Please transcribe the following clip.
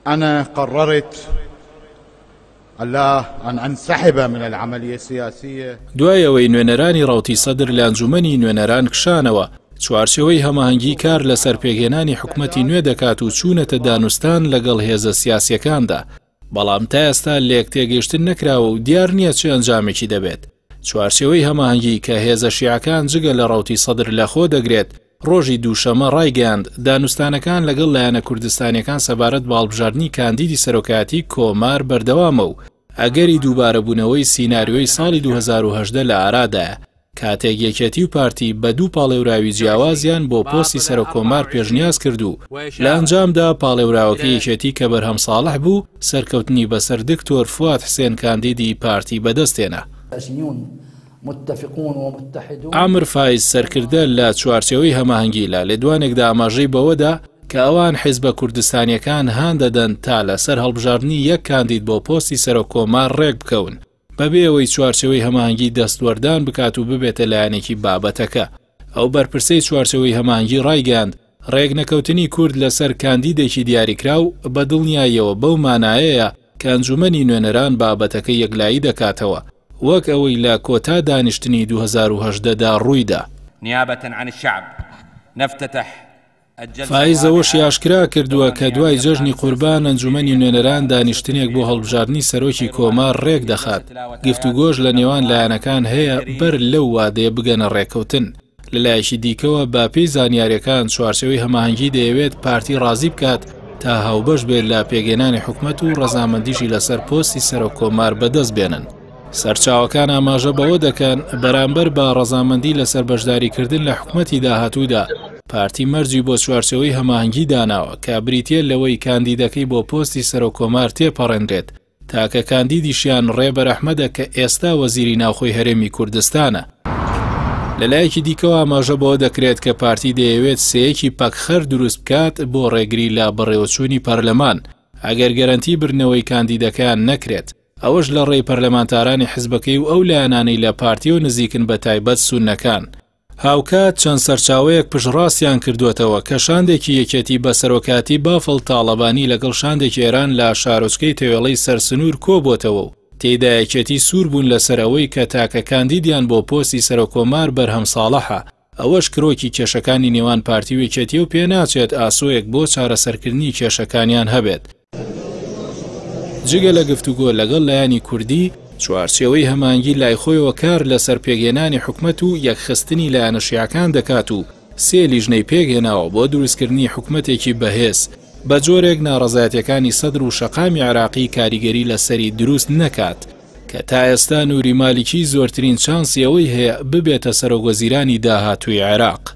أنا قررت أن أنسحب من العملية السياسية. دوایەوەی نوێنەرانی ڕاوتی سەدر لە ئەنجومەنی نوێنەران کشانەوە چوارچێوەی هەماهەنگی کار لەسەر پێگەێنانی حکومەتی نوێ دەکات و چوونەتە دانوستان لەگەڵ هێزە سیاسیەکاندا، بەڵام تا ئێستا لێک تێگەیشتن نەکراوە و دیار نییە چه ئەنجامێکی دەبێت. چوارچێوەی هەماهەنگی کە هێزە شیعەکان جگە لە ڕاوتی سەدر لەخۆ دەگرێت ڕۆژی دووشەمە ڕایگەاند دانوستانەکان لەگەڵ لایەنە کوردستانیەکان سەبارەت باڵبژاردننی کاندیدی سەرۆکایەتی کۆمار بەردەوامە و ئەگەری دووبارەبوونەوەی سیناریۆی ساڵی 2018 لە ئارادایە کاتێک یەکێتی و پارتی بە دوو پاڵێوراوی جیاوازیان بۆ پۆستی سەرۆکۆمار پێشنیاز کردو لە ئەنجامدا پاڵێوراوەکە یەکێتی کە بەرهەم ساڵح بوو سەرکەوتنی بەسەر دکتۆر فواد حسێن کاندیدی پارتی بەدەستێنا. عامر فایز سەرکردە لە چوارچێوەی هەماهەنگیلا لە دوانێکدا ئاماژەی بەوەدا کە ئەوان حیزبە کوردستانیەکان هان دەدەن تا لەسەر هەڵبژاردننی یەک کاندید بۆ پۆستی سەرۆکۆمار ڕێک بکەون بەبێ ئەوەی چوارچێوەی هەماهەنگی دەستوەردان بکات و ببێتە لایەنێکی بابەتەکە. ئەو بەرپرسەی چوارچێوەی هەماهەنگی ڕایگەاند ڕێک نەکەوتنی کورد لەسەر کاندیدێکی دیاریکراو بە دڵنیاییەوە بەو مانایەیە کە ئەنجومەنی نوێنەران بابەتەکە یەکلایی دەکاتەوە وەک ئەوەی لە کۆتا دانیشتنی 2018دا ڕوویدا. نیابەتەن عن الشعب نفتتح فایزەوەشی ئاشکرا کردووە کە دوای جەژنی قوربان ئەنجومەنی نوێنەران دانیشتنێک بۆ هەڵبژاردننی سەرۆکی کۆمار ڕێک دەخات. گفتوگۆش لە نێوان لایەنەکان هەیە بەر لەو وادەیە بگەنە ڕێکەوتن. لەلایەکی دیکەوە با پێی زانیاریەکان چوارچێوەی هەماهەنگی دەیەوێت پارتی ڕازی بکات تا هاوبەش بێت لە پێگەێنانی حکومەت و ڕەزامەندیشی لەسەر پۆستی سەرۆکۆمار بەدەست بێنن. سەرچاوەکان ئاماژە بەوە دەکەن بەرامبەر بە ڕەزامەندی لەسەر بەشداریکردن لە حکومەتی داهاتوودا پارتی مەرجی بۆ چوارچێوەی هەماهەنگی داناوە کە بریتیە لەوەی کاندیدەکەی بۆ پۆستی سەرۆکۆمار تێپەڕێنرێت تاکە کاندیدیشیان ڕێبەر ئەحمەدە کە ئێستا وەزیری ناوخۆی هەرێمی کوردستانە. لەلایەکی دیکەوە ئاماژە بەوە دەکرێت کە پارتی دەیەوێت سەیەکی پەکخەر دروست بکات بۆ ڕێگری لە بەڕێوەچوونی پەرلەمان ئەگەر گەرانتی برنەوەی کاندیدەکان نەکرێت. ئەوەش لە ڕێی پەرلەمانتارانی حیزبەکەی و ئەو لایەنانەی لە پارتی و نزیکن بە تایبەت سونەکان. هاوکات چەند سەرچاوەیەک پشڕاستیان کردوێتەوە کە شاندێکی یەکێتی بە سەرۆکاتی بافڵ تاڵەبانی لەگەڵ شاندێکی ئێران لە شارۆچکەی تێوێڵەی سەرسنوور کۆبۆتەوە و تێیدا یەکێتی سوور بوون لەسەرەوەی کە تاکە کاندیدیان بۆ پۆستی سەرۆکۆمار بەرهەم ساڵحە. ئەوەش کرۆکی کێشەکانی نێوان پارتی و یەکێتی و پێناچێت ئاسۆیەک بۆ چارەسەرکردنی کێشەکانیان هەبێت. جگە لە گفتوگۆ لەگەڵ لایانی کوردی چوارچێوەی هەماهەنگی لای خۆیەوە کار لەسەر پێگەێنانی حکومەت و یەکخستنی لایەنە شیعەکان دەکات و سێ لیژنەی پێگەێناوە بۆ دروستکردنی حکومەتێکی بەهێز بە جۆرێک ناڕەزایەتیەکانی سەدر و شەقامی عێراقی کاریگەری لەسەری دروست نەکات کە تا ئێستا نووری مالیکی زۆرترین چانسی ئەوەی هەیە ببێتە سەرۆکوەزیرانی داهاتووی عێراق.